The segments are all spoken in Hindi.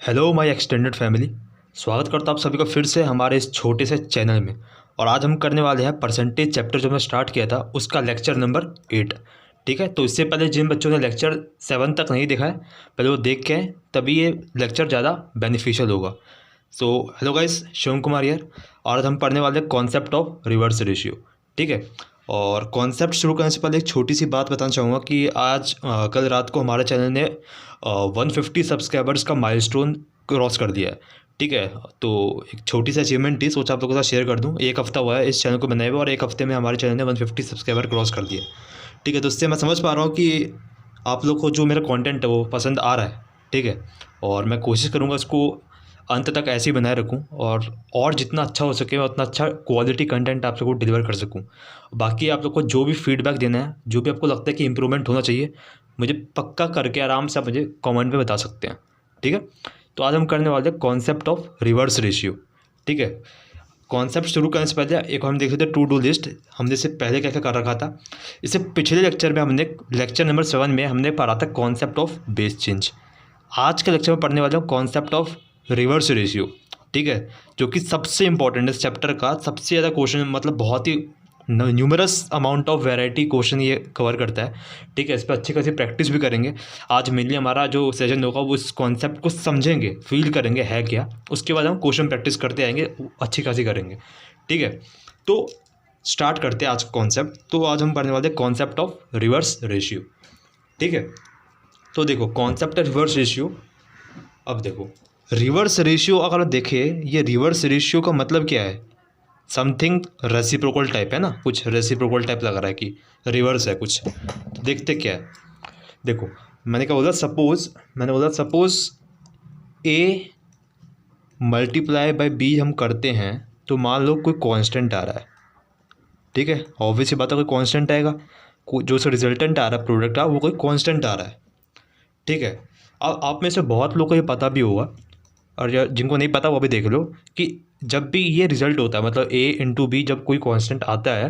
Hello my extended family. स्वागत करता हूँ आप सभी का फिर से हमारे इस छोटे से चैनल में। और आज हम करने वाले हैं परसेंटेज चैप्टर जो मैं स्टार्ट किया था उसका लेक्चर नंबर 8। ठीक है, तो इससे पहले जिन बच्चों ने लेक्चर 7 तक नहीं देखा है पहले वो देख के आएं, तभी ये लेक्चर ज़्यादा बेनिफिशियल होगा। So hello guys, Shivam Kumar यार। और आज हम पढ़ने वाले हैं कॉन्सेप्ट ऑफ रिवर्स रेशियो। ठीक है, और कॉन्सेप्ट शुरू करने से पहले एक छोटी सी बात बताना चाहूँगा कि आज कल रात को हमारे चैनल ने 150 सब्सक्राइबर्स का माइलस्टोन क्रॉस कर दिया है। ठीक है, तो एक छोटी सी अचीवमेंट थी, सोचा आप लोगों के साथ शेयर कर दूं। एक हफ्ता हुआ है इस चैनल को बनाए हुए और एक हफ्ते में हमारे चैनल ने 150 सब्सक्राइबर क्रॉस कर दिया। ठीक है, तो उससे मैं समझ पा रहा हूँ कि आप लोग को जो मेरा कंटेंट है वो पसंद आ रहा है। ठीक है, और मैं कोशिश करूँगा इसको अंत तक ऐसे ही बनाए रखूँ और जितना अच्छा हो सके मैं उतना अच्छा क्वालिटी कंटेंट आप सबको डिलीवर कर सकूँ। बाकी आप लोग को जो भी फीडबैक देना है, जो भी आपको लगता है कि इंप्रूवमेंट होना चाहिए, मुझे पक्का करके आराम से आप मुझे कमेंट में बता सकते हैं। ठीक है, तो आज हम करने वाले हैं कॉन्सेप्ट ऑफ रिवर्स रेशियो। ठीक है, कॉन्सेप्ट शुरू करने से पहले एक हम देख लेते हैं टू डू लिस्ट। हमने इससे पहले क्या क्या कर रखा था। इससे पिछले लेक्चर में हमने लेक्चर नंबर 7 में हमने पढ़ा था कॉन्सेप्ट ऑफ बेस चेंज। आज के लेक्चर में पढ़ने वाले हैं कॉन्सेप्ट ऑफ रिवर्स रेशियो। ठीक है, जो कि सबसे इंपॉर्टेंट है, इस चैप्टर का सबसे ज़्यादा क्वेश्चन, मतलब बहुत ही numerous amount of variety question ये कवर करता है। ठीक है, इस पर अच्छी खासी प्रैक्टिस भी करेंगे। आज मेनली हमारा जो सेशन होगा वो इस कॉन्सेप्ट को समझेंगे, फील करेंगे है क्या, उसके बाद हम क्वेश्चन प्रैक्टिस करते आएंगे, अच्छी खासी करेंगे। ठीक है, तो स्टार्ट करते हैं आज का कॉन्सेप्ट। तो आज हम पढ़ने वाले हैं कॉन्सेप्ट ऑफ रिवर्स रेशियो। ठीक है, तो देखो कॉन्सेप्ट है रिवर्स रेशियो। अब देखो रिवर्स रेशियो अगर आप देखें, ये रिवर्स रेशियो का मतलब क्या है, समथिंग रेसिप्रोकल टाइप है ना, कुछ रेसिप्रोकल टाइप लग रहा है कि रिवर्स है कुछ। तो देखते क्या है। देखो मैंने क्या बोला, suppose A multiply by B हम करते हैं, तो मान लो कोई कांस्टेंट आ रहा है। ठीक है, ऑब्वियस सी बात है, कोई कांस्टेंट आएगा, जो सा रिजल्टेंट आ रहा है प्रोडक्ट आ वो कोई कांस्टेंट आ रहा है। ठीक है, अब आप में से बहुत लोगों को ये पता भी होगा, और यार जिनको नहीं पता वो भी देख लो कि जब भी ये रिजल्ट होता है, मतलब ए इंटू बी, जब कोई कांस्टेंट आता है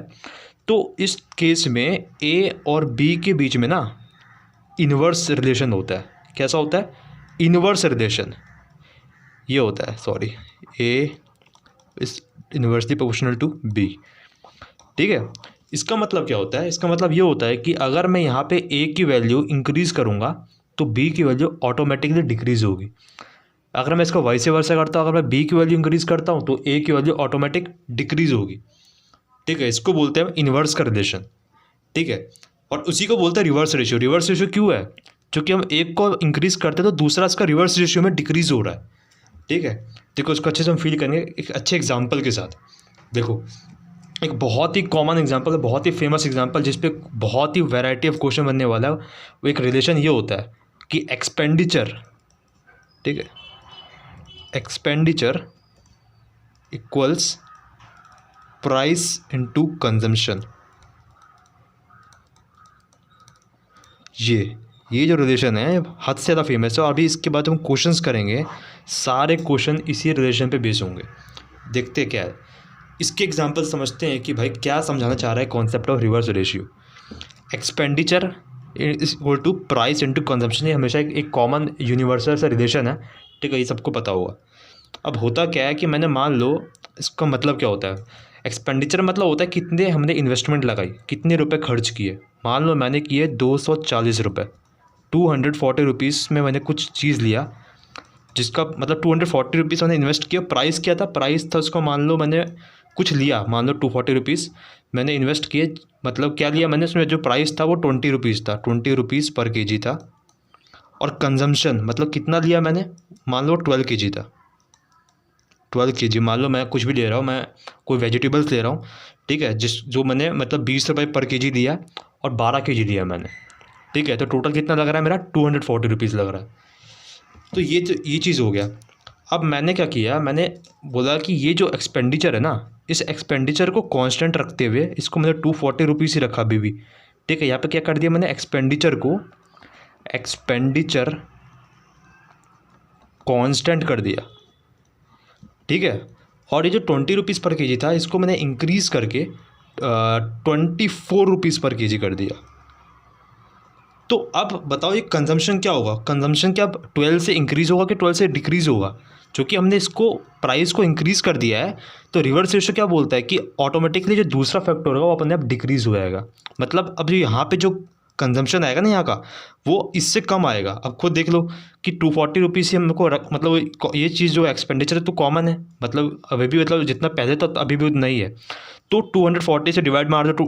तो इस केस में ए और बी के बीच में ना इन्वर्स रिलेशन होता है। कैसा होता है? इन्वर्स रिलेशन ये होता है, सॉरी, ए इस इन्वर्सली प्रोपोर्शनल टू बी। ठीक है, इसका मतलब क्या होता है? इसका मतलब ये होता है कि अगर मैं यहाँ पे ए की वैल्यू इंक्रीज़ करूँगा तो बी की वैल्यू ऑटोमेटिकली डिक्रीज़ होगी। अगर मैं इसको वाइस वर्सा करता हूँ, अगर मैं बी की वैल्यू इंक्रीज़ करता हूँ तो ए की वैल्यू ऑटोमेटिक डिक्रीज़ होगी। ठीक है, इसको बोलते हैं इन्वर्स का रिलेशन। ठीक है, और उसी को बोलते हैं रिवर्स रेशियो। रिवर्स रेशियो क्यों है? क्योंकि हम एक को इंक्रीज़ करते हैं तो दूसरा इसका रिवर्स रेशियो में डिक्रीज़ हो रहा है। ठीक है, देखो इसको अच्छे से हम फील करेंगे एक अच्छे एग्जाम्पल के साथ। देखो एक बहुत ही कॉमन एग्जांपल है, बहुत ही फेमस एग्जांपल, जिस पे बहुत ही वैरायटी ऑफ क्वेश्चन बनने वाला है। वो एक रिलेशन ये होता है कि एक्सपेंडिचर, ठीक है, expenditure equals price into consumption. ये जो रिलेशन है हद से ज़्यादा फेमस है, और अभी इसके बाद हम क्वेश्चंस करेंगे, सारे क्वेश्चन इसी रिलेशन पे बेस होंगे। देखते क्या है, इसके एग्जांपल समझते हैं कि भाई क्या समझाना चाह रहा है concept of reverse ratio. Expenditure is equal to price into consumption, ये हमेशा एक कॉमन यूनिवर्सल सा रिलेशन है। ठीक है, ये सबको पता होगा। अब होता क्या है कि मैंने मान लो, इसका मतलब क्या होता है, एक्सपेंडिचर मतलब होता है कितने हमने इन्वेस्टमेंट लगाई, कितने रुपए खर्च किए। मान लो मैंने किए 240 रुपये, 240 रुपीज़ में मैंने कुछ चीज़ लिया, जिसका मतलब 240 रुपीज़ मैंने इन्वेस्ट किया। प्राइस क्या था? प्राइस था उसको, मान लो मैंने कुछ लिया, मान लो 240 रुपीज़ मैंने इन्वेस्ट किए। मतलब क्या लिया मैंने उसमें, जो प्राइस था वो 20 रुपीज़ था, 20 रुपीज़ पर केजी था। और कंजम्पशन मतलब कितना लिया मैंने, मान लो 12 केजी था, 12 केजी। मान लो मैं कुछ भी ले रहा हूँ, मैं कोई वेजिटेबल्स ले रहा हूँ। ठीक है, जो मैंने मतलब 20 रुपये पर केजी दिया और 12 केजी लिया मैंने। ठीक है, तो टोटल कितना लग रहा है मेरा? 240 रुपीज़ लग रहा है। तो ये चीज़ हो गया। अब मैंने क्या किया, मैंने बोला कि ये जो एक्सपेंडिचर है ना, इस एक्सपेंडिचर को कांस्टेंट रखते हुए इसको मैंने 240 रुपीज़ ही रखा अभी भी। ठीक है, यहाँ पे क्या कर दिया मैंने, एक्सपेंडिचर कांस्टेंट कर दिया। ठीक है, और ये जो 20 रुपीज़ पर केजी था इसको मैंने इंक्रीज़ करके 24 रुपीज़ पर केजी कर दिया। तो अब बताओ ये कंजम्पशन क्या होगा, कंजम्पशन क्या 12 से इंक्रीज़ होगा कि 12 से डिक्रीज़ होगा? क्योंकि हमने इसको प्राइस को इंक्रीज़ कर दिया है, तो रिवर्स रेशियो क्या बोलता है कि ऑटोमेटिकली जो दूसरा फैक्टर होगा वो अपने आप डिक्रीज़ हो जाएगा। मतलब अब जो यहाँ पे जो कंजम्पशन आएगा ना यहाँ का, वो इससे कम आएगा। अब खुद देख लो कि 240 रुपीज़ से हमको मतलब ये चीज़ जो एक्सपेंडिचर है तो कॉमन है, मतलब अभी भी मतलब जितना पहले था तो अभी भी उतना ही है। तो 240 से डिवाइड मार दो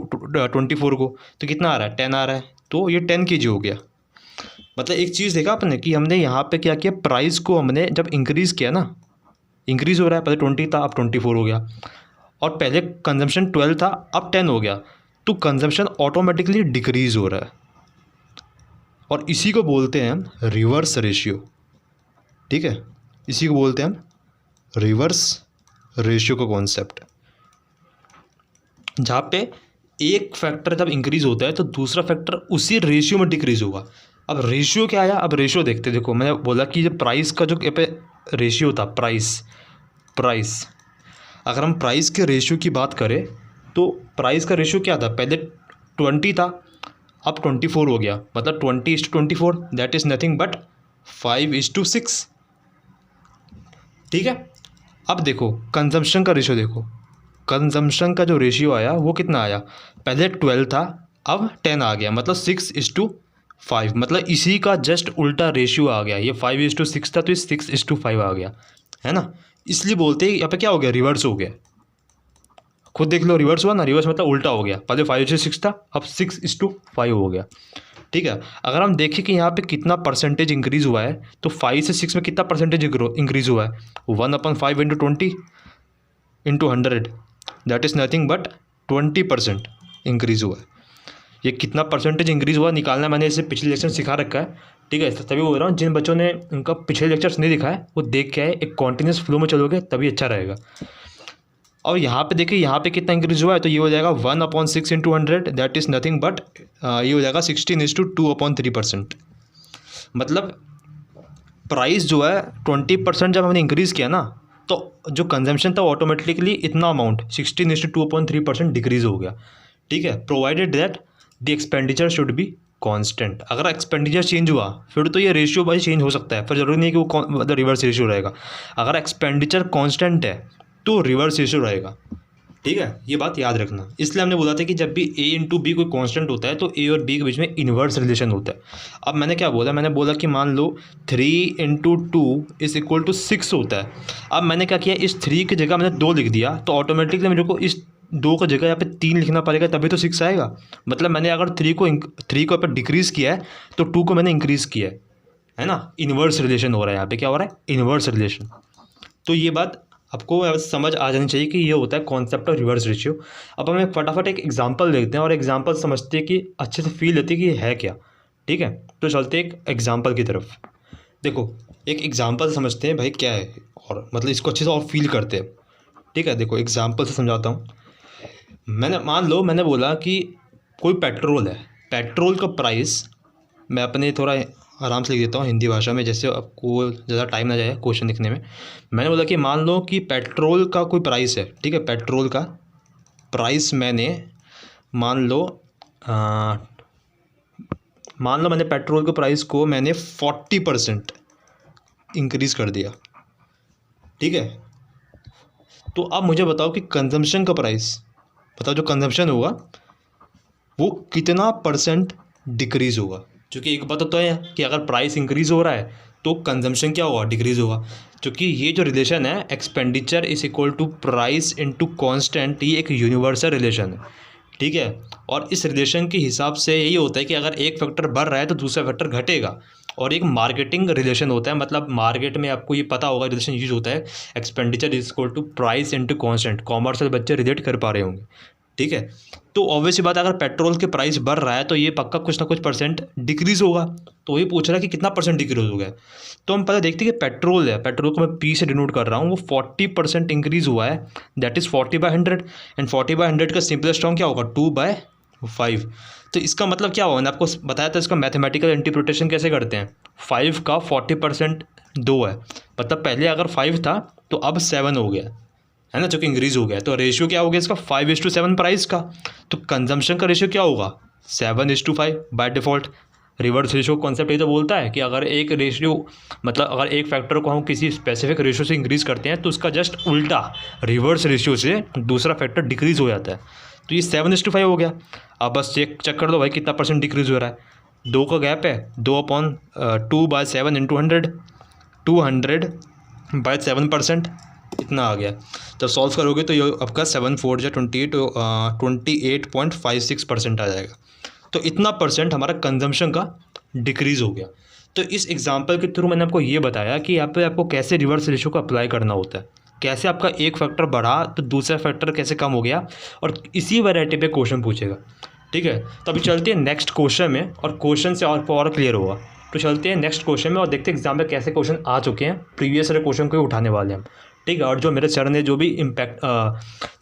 24 को, तो कितना आ रहा है? 10 आ रहा है। तो ये 10 kg हो गया। मतलब एक चीज़ देखा आपने कि हमने यहाँ पे क्या किया, प्राइस को हमने जब इंक्रीज़ किया ना, इंक्रीज़ हो रहा है, पहले 20 था अब 24 हो गया, और पहले कंजम्पशन 12 था अब 10 हो गया, तो कंजम्पशन ऑटोमेटिकली डिक्रीज़ हो रहा है। और इसी को बोलते हैं हम रिवर्स रेशियो। ठीक है, इसी को बोलते हैं हम रिवर्स रेशियो का कॉन्सेप्ट, जहाँ पे एक फैक्टर जब इंक्रीज़ होता है तो दूसरा फैक्टर उसी रेशियो में डिक्रीज़ होगा। अब रेशियो क्या आया, अब रेशियो देखते देखो, मैंने बोला कि जो प्राइस का जो पे रेशियो था, प्राइस अगर हम प्राइस के रेशियो की बात करें तो प्राइस का रेशियो क्या था, पहले 20 था अब 24 हो गया, मतलब 20:24, दैट इज़ नथिंग बट 5:6। ठीक है, अब देखो कंजम्पशन का रेशियो, देखो कंजम्पशन का जो रेशियो आया वो कितना आया, पहले 12 था अब 10 आ गया, मतलब 6:5, मतलब इसी का जस्ट उल्टा रेशियो आ गया। ये 5:6 था तो ये 6:5 आ गया, है ना। इसलिए बोलते हैं यहाँ पे क्या हो गया, रिवर्स हो गया। खुद देख लो, रिवर्स हुआ ना, रिवर्स मतलब उल्टा हो गया, पहले 5:6 था अब 6:5 हो गया। ठीक है, अगर हम देखें कि यहाँ पे कितना परसेंटेज इंक्रीज़ हुआ है, तो 5 से 6 में कितना परसेंटेज इंक्रीज़ हुआ है, 1/5 × 20 × 100, that is nothing but 20% increase हुआ है। ये कितना परसेंटेज इंक्रीज़ हुआ निकालना मैंने इसे पिछले लेक्चर सिखा रखा है। ठीक है, तभी बोल रहा हूँ जिन बच्चों ने उनका पिछले लेक्चर्स नहीं दिखा है वो देख के आए, एक कॉन्टिन्यूस फ्लो में चलोगे तभी अच्छा रहेगा। और यहाँ पे देखिए, यहाँ पे कितना इंक्रीज़ हुआ है, तो ये हो जाएगा 1/6 × 100, दैट इज़ नथिंग बट ये हो जाएगा 16:2/3%। मतलब प्राइस जो है 20% जब हमने इंक्रीज़ किया ना, तो जो कंजम्पशन था ऑटोमेटिकली इतना अमाउंट 16:2/3% डिक्रीज़ हो गया। ठीक है, provided that the expenditure should be constant. अगर एक्सपेंडिचर चेंज हुआ फिर तो ये रेशियो भाई चेंज हो सकता है, फिर जरूरी नहीं है कि वो मतलब रिवर्स रेशियो रहेगा। अगर एक्सपेंडिचर कांस्टेंट है तो रिवर्स रेशियो रहेगा। ठीक है, ये बात याद रखना। इसलिए हमने बोला था कि जब भी a × b कोई कांस्टेंट होता है तो a और b के बीच में इन्वर्स रिलेशन होता है। अब मैंने क्या बोला, मैंने बोला कि मान लो 3 × 2 = 6 होता है। अब मैंने क्या किया, इस 3 की जगह मैंने 2 लिख दिया, तो ऑटोमेटिकली मेरे को इस 2 की जगह यहाँ पे 3 लिखना पड़ेगा, तभी तो 6 आएगा। मतलब मैंने अगर 3 को यहाँ पर डिक्रीज़ किया है तो 2 को मैंने इंक्रीज़ किया है ना। इन्वर्स रिलेशन हो रहा है यहाँ पे, क्या हो रहा है, इन्वर्स रिलेशन। तो ये बात आपको समझ आ जानी चाहिए कि ये होता है कॉन्सेप्ट ऑफ रिवर्स रेशियो। अब हमें फटाफट एक एग्जांपल देखते हैं और एग्जांपल समझते हैं कि अच्छे से फील होती है कि ये है क्या। ठीक है, तो चलते एक एग्जांपल की तरफ। देखो एक एग्जांपल समझते हैं भाई क्या है, और मतलब इसको अच्छे से और फील करते हैं। ठीक है, देखो एग्जांपल से समझाता हूँ। मान लो मैंने बोला कि कोई पेट्रोल है, पेट्रोल का प्राइस, मैं अपने थोड़ा आराम से लिख देता हूँ हिंदी भाषा में, जैसे आपको ज़्यादा टाइम ना जाए क्वेश्चन लिखने में। मैंने बोला कि मान लो कि पेट्रोल का कोई प्राइस है। ठीक है, पेट्रोल का प्राइस मैंने मान लो मैंने पेट्रोल के प्राइस को मैंने 40% इंक्रीज़ कर दिया। ठीक है, तो अब मुझे बताओ कि कंजम्पशन का प्राइस, बताओ जो कंजम्पशन होगा वो कितना परसेंट डिक्रीज़ होगा। क्योंकि एक बात तो है कि अगर प्राइस इंक्रीज़ हो रहा है तो कंजम्पशन क्या होगा, डिक्रीज़ होगा। क्योंकि ये जो रिलेशन है एक्सपेंडिचर = प्राइस × कांस्टेंट, ये एक यूनिवर्सल रिलेशन है। ठीक है, और इस रिलेशन के हिसाब से यही होता है कि अगर एक फैक्टर बढ़ रहा है तो दूसरा फैक्टर घटेगा। और एक मार्केटिंग रिलेशन होता है, मतलब मार्केट में आपको ये पता होगा रिलेशन यूज होता है, एक्सपेंडिचर = प्राइस × कांस्टेंट। कॉमर्स वाले बच्चे रिलेट कर पा रहे होंगे। ठीक है, तो ऑब्वियस बात है अगर पेट्रोल के प्राइस बढ़ रहा है तो ये पक्का कुछ ना कुछ परसेंट डिक्रीज़ होगा। तो वही पूछ रहा है कि कितना परसेंट डिक्रीज़ हो गया। तो हम पहले देखते हैं कि पेट्रोल है, पेट्रोल को मैं P से डिनोट कर रहा हूँ, वो 40% इंक्रीज़ हुआ है, दैट इज़ 40/100। एंड 40/100 का सिंपलेस्ट फॉर्म क्या होगा, 2/5। तो इसका मतलब क्या होगा, मैंने आपको बताया था इसका मैथमेटिकल इंटरप्रिटेशन कैसे करते हैं। 5 का 40% 2 है, मतलब पहले अगर 5 था तो अब 7 हो गया, है ना, जो कि इंक्रीज़ हो गया। तो रेशियो क्या हो गया इसका, 5:7 प्राइस का। तो कंजम्पशन का रेशियो क्या होगा, 7:5 by default. Reverse ratio concept ये तो बोलता है कि अगर एक रेशियो मतलब अगर एक फैक्टर को हम किसी स्पेसिफिक रेशियो से इंक्रीज़ करते हैं तो उसका जस्ट उल्टा रिवर्स रेशियो से दूसरा फैक्टर डिक्रीज़ हो जाता है। तो ये 7:5 हो गया। अब बस चेक कर दो भाई कितना परसेंट डिक्रीज़ हो रहा है। 2 का गैप है, 2/7 इंटू 100, 200/7% इतना आ गया। जब सॉल्व करोगे तो ये आपका 7 4 जा 28.56% आ जाएगा। तो इतना परसेंट हमारा कंजम्पशन का डिक्रीज़ हो गया। तो इस एग्जांपल के थ्रू मैंने आपको ये बताया कि यहाँ पे आपको कैसे रिवर्स रेशियो को अप्लाई करना होता है, कैसे आपका एक फैक्टर बढ़ा तो दूसरा फैक्टर कैसे कम हो गया, और इसी वैरायटी पे क्वेश्चन पूछेगा। ठीक है, तो अभी चलते हैं नेक्स्ट क्वेश्चन में, और क्वेश्चन से और क्लियर होगा। तो चलते हैं नेक्स्ट क्वेश्चन में और देखते हैं एग्जाम में कैसे क्वेश्चन आ चुके हैं। प्रीवियस वाले क्वेश्चन को ही उठाने वाले हैं हम। ठीक है, और जो मेरे सर ने जो भी इम्पैक्ट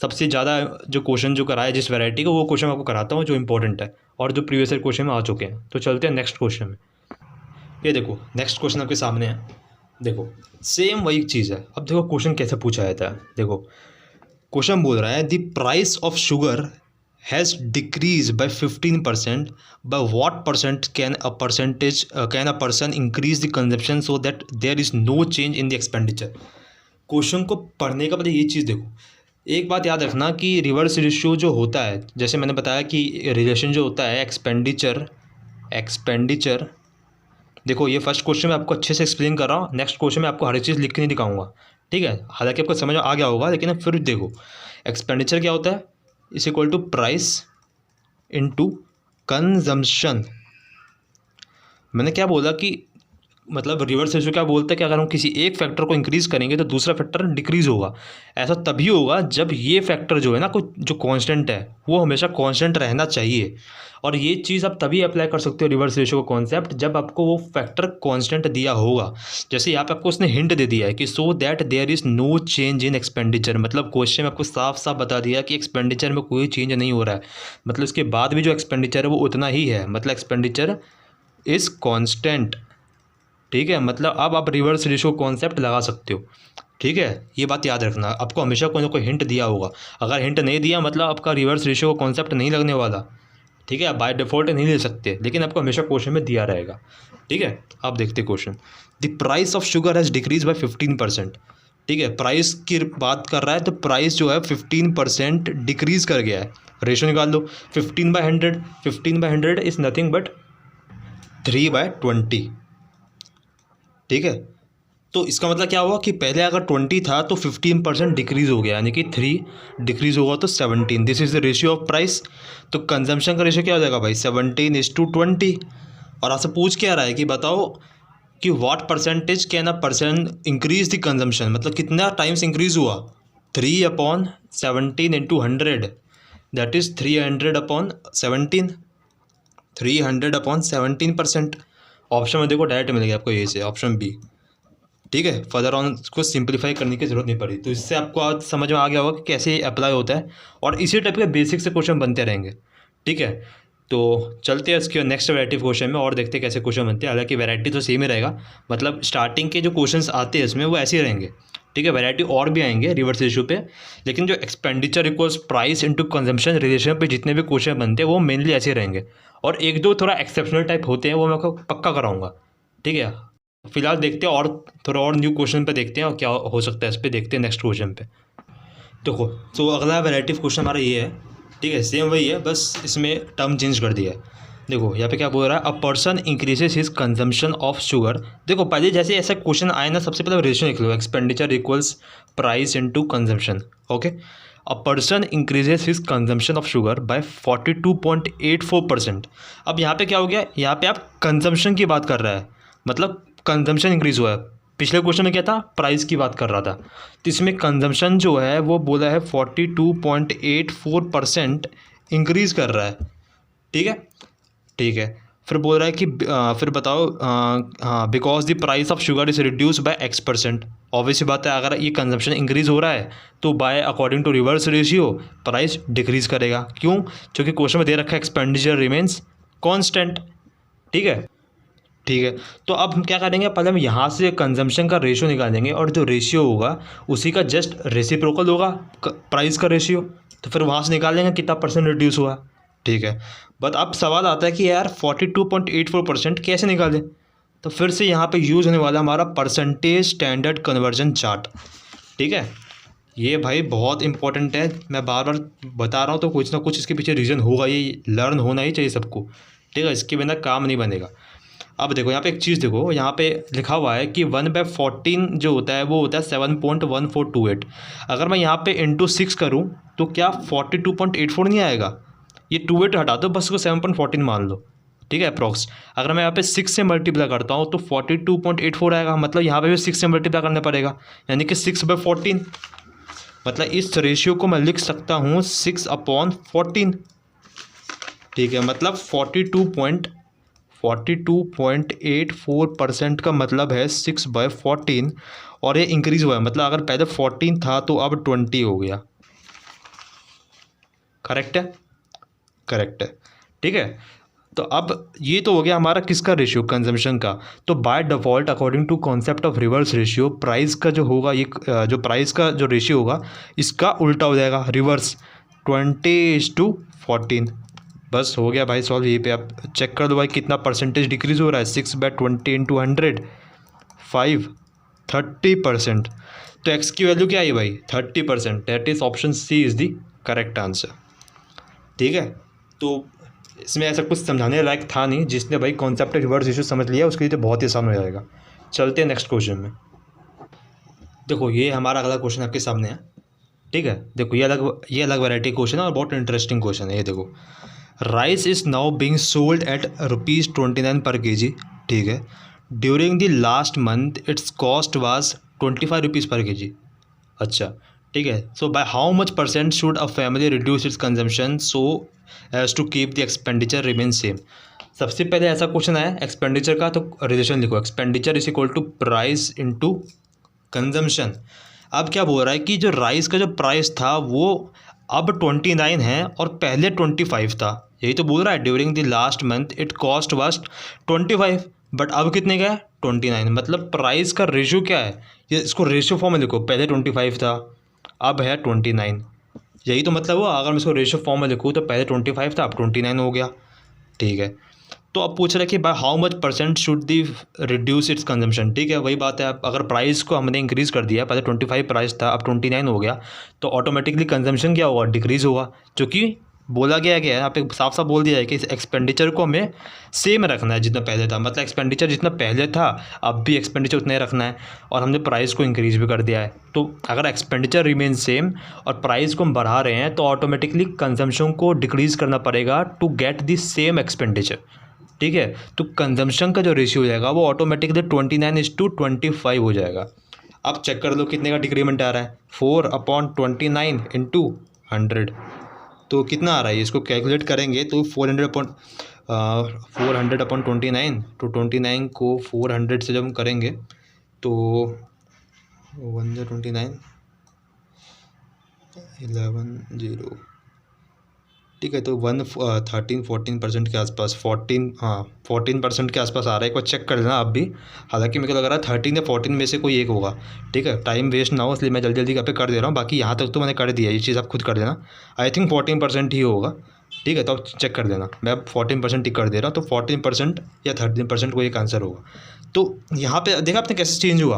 सबसे ज़्यादा जो क्वेश्चन जो कराया जिस वैरायटी को, वो क्वेश्चन आपको कराता हूँ जो इंपॉर्टेंट है और जो प्रीवियस ईयर क्वेश्चन में आ चुके हैं। तो चलते हैं नेक्स्ट क्वेश्चन में। ये देखो नेक्स्ट क्वेश्चन आपके सामने है। देखो सेम वही चीज़ है। अब देखो क्वेश्चन कैसे पूछा जाता है। देखो क्वेश्चन बोल रहा है the price of sugar has decrease by 15%, by what percent can a person increase the consumption so that there is no change in the expenditure. Question को पढ़ने का पहले ये चीज़ देखो, एक बात याद रखना कि रिवर्स रेशियो जो होता है, जैसे मैंने बताया कि रिलेशन जो होता है एक्सपेंडिचर। देखो ये फर्स्ट क्वेश्चन में आपको अच्छे से एक्सप्लेन कर रहा हूँ, नेक्स्ट क्वेश्चन में आपको हर एक चीज़ लिख के नहीं दिखाऊंगा। ठीक है, हालांकि आपको समझ में आ गया होगा, लेकिन फिर देखो एक्सपेंडिचर क्या होता है, is equal to price into consumption. मैंने क्या बोला कि मतलब रिवर्स रेशियो क्या बोलता है कि अगर हम किसी एक फैक्टर को इंक्रीज़ करेंगे तो दूसरा फैक्टर डिक्रीज़ होगा। ऐसा तभी होगा जब ये फैक्टर जो है ना, कोई जो कांस्टेंट है वो हमेशा कांस्टेंट रहना चाहिए। और ये चीज़ आप तभी अप्लाई कर सकते हो रिवर्स रेशियो का कॉन्सेप्ट जब आपको वो फैक्टर कांस्टेंट दिया होगा। जैसे यहाँ पे आपको उसने हिंट दे दिया है कि so that there is no change in expenditure, मतलब क्वेश्चन में आपको साफ साफ बता दिया कि एक्सपेंडिचर में कोई चेंज नहीं हो रहा है, मतलब इसके बाद भी जो एक्सपेंडिचर है वो उतना ही है, मतलब एक्सपेंडिचर इज़ कॉन्स्टेंट। ठीक है, मतलब अब आप रिवर्स रेशियो कॉन्सेप्ट लगा सकते हो। ठीक है, ये बात याद रखना, आपको हमेशा कोई ना कोई हिंट दिया होगा। अगर हिंट नहीं दिया मतलब आपका रिवर्स रेशियो का कॉन्सेप्ट नहीं लगने वाला। ठीक है, बाय डिफ़ॉल्ट नहीं ले सकते, लेकिन आपको हमेशा क्वेश्चन में दिया रहेगा। ठीक है, आप देखते question, the price of sugar has decrease by 15%। ठीक है, प्राइस की बात कर रहा है तो प्राइस जो है 15% डिक्रीज़ कर गया है। रेशियो निकाल लो, 15/100, 15/100 इज़ नथिंग बट 3/20। ठीक है, तो इसका मतलब क्या हुआ कि पहले अगर 20 था तो 15% डिक्रीज़ हो गया, यानी कि 3 डिक्रीज़ होगा तो 17। This is the ratio of price. तो कंजम्पशन का रेशियो क्या हो जाएगा भाई, 17:20। और आपसे पूछ क्या रहा है कि बताओ कि what percentage can a person increase the consumption, मतलब कितना टाइम्स इंक्रीज़ हुआ, 3/17 इंटू 100, दैट इज़ 300/17, 300/17%। ऑप्शन में देखो डायरेक्ट मिलेगा आपको, ये से ऑप्शन बी। ठीक है, फर्दर ऑन इसको सिंपलीफाई करने की ज़रूरत नहीं पड़ी। तो इससे आपको आज समझ में आ गया होगा कि कैसे अप्लाई होता है, और इसी टाइप के बेसिक से क्वेश्चन बनते रहेंगे। ठीक है, तो चलते हैं इसके नेक्स्ट वैरायटी क्वेश्चन में और देखते हैं कैसे क्वेश्चन बनते हैं। हालांकि वैरायटी तो सेम ही रहेगा, मतलब स्टार्टिंग के जो क्वेश्चंस आते हैं इसमें वो ऐसे ही रहेंगे। ठीक है, वैरायटी और भी आएंगे रिवर्स रेशियो पे, लेकिन जो expenditure equals price into consumption relation पे जितने भी क्वेश्चन बनते हैं वो मेनली ऐसे रहेंगे, और एक दो थोड़ा एक्सेप्शनल टाइप होते हैं वो मैं आपको पक्का कराऊंगा। ठीक है, फिलहाल देखते हैं और थोड़ा और न्यू क्वेश्चन पे देखते हैं और क्या हो सकता है इस पर, देखते हैं नेक्स्ट क्वेश्चन पे। देखो तो अगला वैरायटी क्वेश्चन हमारा ये है। ठीक है, सेम वही है, बस इसमें टर्म चेंज कर दिया है। देखो यहाँ पे क्या बोल रहा है, अ person increases his consumption of sugar. देखो पहले जैसे ऐसा क्वेश्चन आए ना, सबसे पहले रेशियो लिख लो, expenditure equals price into consumption. Okay, a person increases his consumption of sugar by 42.84%। अब यहाँ पे क्या हो गया, यहाँ पे आप कंजम्पशन की बात कर रहा है, मतलब कंजम्पशन इंक्रीज़ हुआ है। पिछले क्वेश्चन में क्या था, प्राइस की बात कर रहा था, तो इसमें कंजम्पशन जो है वो बोला है 42.84% इंक्रीज़ कर रहा है। ठीक है, ठीक है, फिर बोल रहा है कि फिर बताओ, हाँ, because the price of sugar is reduce by X%। Obvious बात है, अगर ये कंजम्पशन इंक्रीज़ हो रहा है तो by according to reverse ratio price decrease करेगा। क्यों, क्योंकि क्वेश्चन में दे रखा है एक्सपेंडिचर रिमेंस कॉन्स्टेंट। ठीक है, ठीक है, तो अब हम क्या करेंगे, पहले हम यहाँ से कंजम्पशन का रेशियो निकालेंगे, और जो रेशियो होगा उसी का जस्ट रेसिप्रोकल होगा प्राइस का रेशियो। तो फिर वहाँ से निकालेंगे कितना परसेंट रिड्यूस हुआ। ठीक है। बट अब सवाल आता है कि यार 42.84% कैसे निकालें। तो फिर से यहाँ पे यूज़ होने वाला हमारा परसेंटेज स्टैंडर्ड कन्वर्जन चार्ट। ठीक है, ये भाई बहुत इंपॉर्टेंट है, मैं बार बार बता रहा हूँ, तो कुछ ना कुछ इसके पीछे रीज़न होगा, ये लर्न होना ही चाहिए सबको। ठीक है, इसके बिना काम नहीं बनेगा। अब देखो यहाँ पे एक चीज़ देखो, यहाँ पे लिखा हुआ है कि 1/14 जो होता है वो होता है 7.1428। अगर मैं यहाँ पे इंटू 6 करूँ तो क्या 42.84 नहीं आएगा? ये 28 हटा दो, बस उसको 7.14 मान लो। ठीक है, अप्रॉक्स। अगर मैं यहाँ पे 6 से मल्टीप्लाई करता हूँ तो 42.84 आएगा, मतलब यहाँ पे भी 6 से मल्टीप्लाई करना पड़ेगा, यानी कि 6/14। मतलब इस रेशियो को मैं लिख सकता हूँ 6/14। ठीक है, मतलब 42.84% का मतलब है 6/14, और ये इंक्रीज़ हुआ है, मतलब अगर पहले 14 था तो अब 20 हो गया। करेक्ट है, करेक्ट है। ठीक है, तो अब ये तो हो गया हमारा किसका रेशियो, कंजम्पशन का। तो by default according to concept of reverse ratio, price का जो होगा, ये जो प्राइस का जो रेशियो होगा इसका उल्टा हो जाएगा, रिवर्स, 20:14। बस हो गया भाई सॉल्व। यहीं पे आप चेक कर दो भाई कितना परसेंटेज डिक्रीज़ हो रहा है, 6/20 × 100, 5, 30%। तो एक्स की वैल्यू क्या आई भाई, 30%। That is option C is the correct answer. ठीक है, तो इसमें ऐसा कुछ समझाने लायक था नहीं, जिसने भाई कॉन्सेप्ट रिवर्स रेशियो समझ लिया उसके लिए तो बहुत ही आसान हो जाएगा। चलते हैं नेक्स्ट क्वेश्चन में। देखो ये हमारा अगला क्वेश्चन आपके सामने है। ठीक है, देखो ये अलग वैरायटी क्वेश्चन है और बहुत इंटरेस्टिंग क्वेश्चन है। ये देखो, rice is now being sold at ₹29 per kg। ठीक है, during the last month its cost was ₹25 per kg। अच्छा, ठीक है। So by how much percent should a family reduce its consumption so as to keep the expenditure remain same. सबसे पहले ऐसा क्वेश्चन आया एक्सपेंडिचर का, तो रिलेशन लिखो, expenditure is equal to price into consumption. अब क्या बोल रहा है कि जो राइस का जो प्राइस था वो अब 29 है और पहले 25 था, यही तो बोल रहा है। During the last month it cost was 25, but अब कितने का है, 29। मतलब प्राइस का रेशियो क्या है, ये इसको रेशियो फॉर्म में लिखो, पहले 25 था अब है 29, यही तो मतलब हुआ। अगर मैं इसको रेशियो फॉर्म में लिखूँ तो पहले 25 था अब 29 हो गया। ठीक है, तो अब पूछ रहा है कि bye how much percent should the reduce its consumption. ठीक है, वही बात है, अगर प्राइस को हमने इंक्रीज़ कर दिया, पहले 25 प्राइस था अब 29 हो गया, तो ऑटोमेटिकली कंजम्पशन क्या होगा, डिक्रीज़ होगा। जो कि बोला गया है यहाँ पे साफ साफ बोल दिया है कि इस एक्सपेंडिचर को हमें सेम रखना है जितना पहले था, मतलब एक्सपेंडिचर जितना पहले था अब भी एक्सपेंडिचर उतना ही रखना है, और हमने प्राइस को इंक्रीज़ भी कर दिया है। तो अगर एक्सपेंडिचर रिमेन सेम और प्राइस को हम बढ़ा रहे हैं तो ऑटोमेटिकली कंजम्पशन को डिक्रीज़ करना पड़ेगा to get the same expenditure. ठीक है, तो कंजम्पशन का जो रेशियो हो जाएगा वो ऑटोमेटिकली 29:25 हो जाएगा। अब चेक कर लो कितने का डिक्रीमेंट आ रहा है, 4/29 × 100। तो कितना आ रहा है, इसको कैलकुलेट करेंगे तो 400/29, तो 29 को 400 से जब हम करेंगे तो 129 11 ठीक है, तो 13-14% के आसपास, 14% के आसपास आ रहा है। एक बार चेक कर लेना आप भी, हालांकि मेरे को लग रहा है 13 या 14 में से कोई एक होगा। ठीक है, टाइम वेस्ट ना हो इसलिए मैं जल्दी जल्दी यहाँ पे कर दे रहा हूँ, बाकी यहाँ तक तो मैंने कर दिया, ये चीज़ आप खुद कर देना। आई थिंक 14% ही होगा। ठीक है, तो आप चेक कर देना, मैं अब 14% ही कर दे रहा हूँ, तो 14% या 13% को एक आंसर होगा। तो यहाँ पे देखा आपने कैसे चेंज हुआ,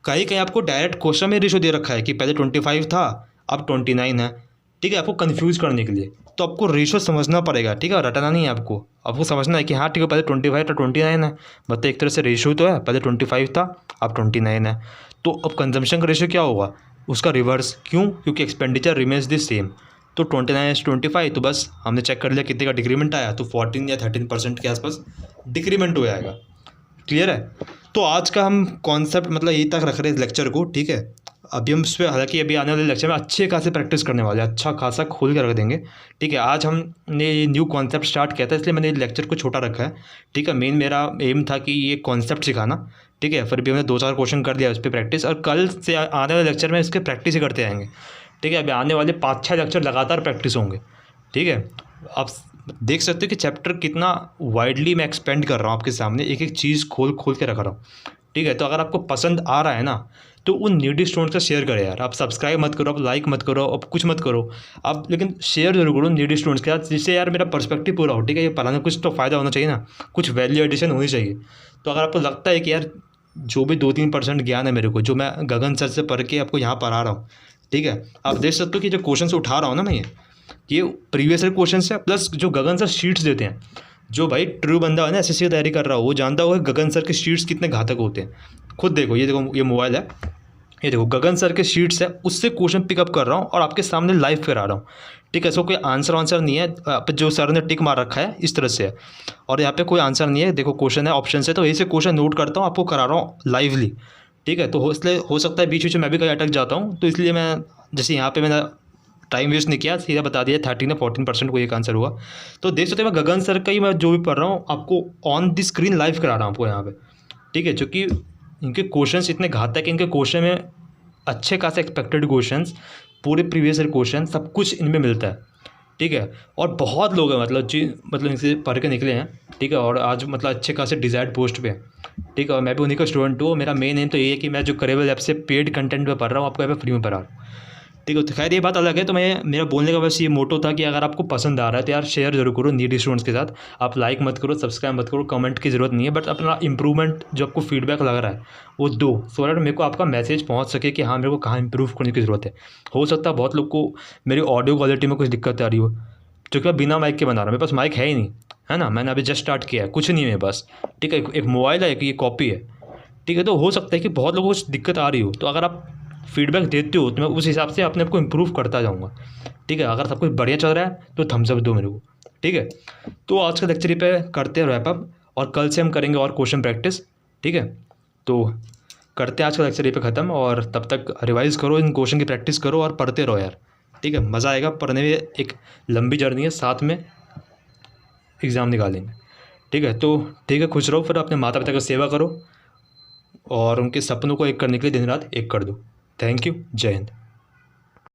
कहीं कहीं आपको डायरेक्ट क्वेश्चन में रेशो दे रखा है कि पहले 25 था अब 29 है। ठीक है, आपको कन्फ्यूज़ करने के लिए, तो आपको रेशो समझना पड़ेगा। ठीक है, रटना नहीं है आपको समझना है कि हाँ ठीक है, पहले 25 था 29 है, मतलब एक तरह से रेशो तो है, पहले 25 था अब 29 है। तो अब कंजम्पशन का रेशो क्या होगा, उसका रिवर्स। क्यों, क्योंकि एक्सपेंडिचर रिमेन्स द सेम। तो 29:25, तो बस हमने चेक कर लिया कितने का डिक्रीमेंट आया, तो 14 या 13% के आसपास डिक्रीमेंट हो जाएगा। क्लियर है, तो आज का हम कॉन्सेप्ट मतलब यही तक रख रहे हैं इस लेक्चर को। ठीक है, अभी हम इस पर, हालांकि अभी आने वाले लेक्चर में अच्छे खासे प्रैक्टिस करने वाले हैं, अच्छा खासा खोल के रख देंगे। ठीक है, आज हमने ये न्यू कॉन्सेप्ट स्टार्ट किया था इसलिए मैंने लेक्चर को छोटा रखा है। ठीक है, मेन मेरा एम था कि ये कॉन्सेप्ट सिखाना। ठीक है, फिर भी हमने 2-4 क्वेश्चन कर दिया उस पर प्रैक्टिस, और कल से आने वाले लेक्चर में इसके प्रैक्टिस ही करते आएंगे। ठीक है, अभी आने वाले 5-6 लेक्चर लगातार प्रैक्टिस होंगे। ठीक है, आप देख सकते हो कि चैप्टर कितना वाइडली मैं एक्सपेंड कर रहा हूँ आपके सामने, एक एक चीज़ खोल खोल के रख रहा हूँ। ठीक है। तो अगर आपको पसंद आ रहा है ना तो उन नीडी स्टूडेंट्स का शेयर करें यार। आप सब्सक्राइब मत करो, आप लाइक मत करो, आप कुछ मत करो, आप लेकिन शेयर जरूर करो नीडी स्टूडेंट्स के साथ, जिससे यार मेरा पर्सपेक्टिव पूरा हो। ठीक है, ये पढ़ाने कुछ तो फ़ायदा होना चाहिए ना, कुछ वैल्यू एडिशन होनी चाहिए। तो अगर आपको लगता है कि यार जो भी 2-3% ज्ञान है मेरे को, जो मैं गगन सर से पढ़ के आपको यहाँ पढ़ा रहा हूँ, ठीक है, आप देख सकते हो कि जो क्वेश्चन उठा रहा हूँ ना मैं, ये प्रीवियस ईयर क्वेश्चन है, प्लस जो गगन सर शीट्स देते हैं। जो भाई ट्रू बंदा है ना एसएससी की तैयारी कर रहा हो, वो जानता होगा गगन सर के शीट्स कितने घातक होते हैं। खुद देखो, ये देखो, ये मोबाइल है, ये देखो गगन सर के शीट्स है, उससे क्वेश्चन पिकअप कर रहा हूँ और आपके सामने लाइव करा रहा हूँ। ठीक है, इसको कोई आंसर नहीं है, जो सर ने टिक मार रखा है इस तरह से है, और यहाँ पे कोई आंसर नहीं है। देखो क्वेश्चन है, ऑप्शन है, तो यही से क्वेश्चन नोट करता हूँ, आपको करा रहा हूँ लाइवली। ठीक है, तो इसलिए हो सकता है बीच बीच में मैं भी कहीं अटक जाता हूँ, तो इसलिए मैं जैसे यहाँ पे मैंने टाइम वेस्ट नहीं किया, सीधा बता दिया 13 या 14% को एक आंसर हुआ। तो देख सकते हैं मैं गगन सर का ही मैं जो भी पढ़ रहा हूँ आपको ऑन द स्क्रीन लाइव करा रहा हूँ आपको यहाँ पे। ठीक है, क्योंकि इनके क्वेश्चंस इतने घातक है, इनके क्वेश्चन में अच्छे खासे एक्सपेक्टेड क्वेश्चंस, पूरे प्रीवियस ईयर क्वेश्चन सब कुछ इनमें मिलता है। ठीक है, और बहुत लोग हैं मतलब इनसे पढ़ के निकले हैं। ठीक है, और आज मतलब अच्छे खासे डिज़ायर्ड पोस्ट पे हैं। ठीक है, और मैं भी उन्हीं का स्टूडेंट हूँ। मेरा मेन एम तो ये है कि मैं जो करेबल ऐप से पेड कंटेंट पे पढ़ रहा हूँ, आपको यहाँ पे फ्री में पढ़ा रहा हूँ। ठीक है, तो खैर ये बात अलग है। तो मैं मेरा बोलने का बस ये मोटो था कि अगर आपको पसंद आ रहा है तो यार शेयर जरूर करो नीडी स्टूडेंट्स के साथ। आप लाइक मत करो, सब्सक्राइब मत करो, कमेंट की ज़रूरत नहीं है, बट अपना इंप्रूवमेंट जो आपको फीडबैक लग रहा है वो दो, सो दैट मेरे को आपका मैसेज पहुंच सके कि हाँ मेरे को कहाँ इंप्रूव करने की ज़रूरत है। हो सकता है बहुत लोग को मेरी ऑडियो क्वालिटी में कुछ दिक्कत आ रही हो, क्योंकि मैं बिना माइक के बना रहा हूँ, मेरे पास माइक है ही नहीं, है ना, मैंने अभी जस्ट स्टार्ट किया है, कुछ नहीं है मेरे पास। ठीक है, एक मोबाइल है, एक ये कॉपी है। ठीक है, तो हो सकता है कि बहुत लोगों को कुछ दिक्कत आ रही हो, तो अगर आप फीडबैक देते हो तो मैं उस हिसाब से अपने आप को इम्प्रूव करता जाऊँगा। ठीक है, अगर सब कुछ बढ़िया चल रहा है तो थम्स अप दो मेरे को। ठीक है, तो आज का लेक्चर पे करते हैं रैप अप, और कल से हम करेंगे और क्वेश्चन प्रैक्टिस। ठीक है, तो करते हैं आज का लेक्चर पे ख़त्म, और तब तक रिवाइज करो, इन क्वेश्चन की प्रैक्टिस करो और पढ़ते रहो यार। ठीक है, मज़ा आएगा पढ़ने में, एक लंबी जर्नी है, साथ में एग्ज़ाम निकालेंगे। ठीक है, तो ठीक है, खुश रहो, फिर अपने माता पिता की सेवा करो और उनके सपनों को एक करने के लिए दिन रात एक कर दो। थैंक यू, जय हिंद।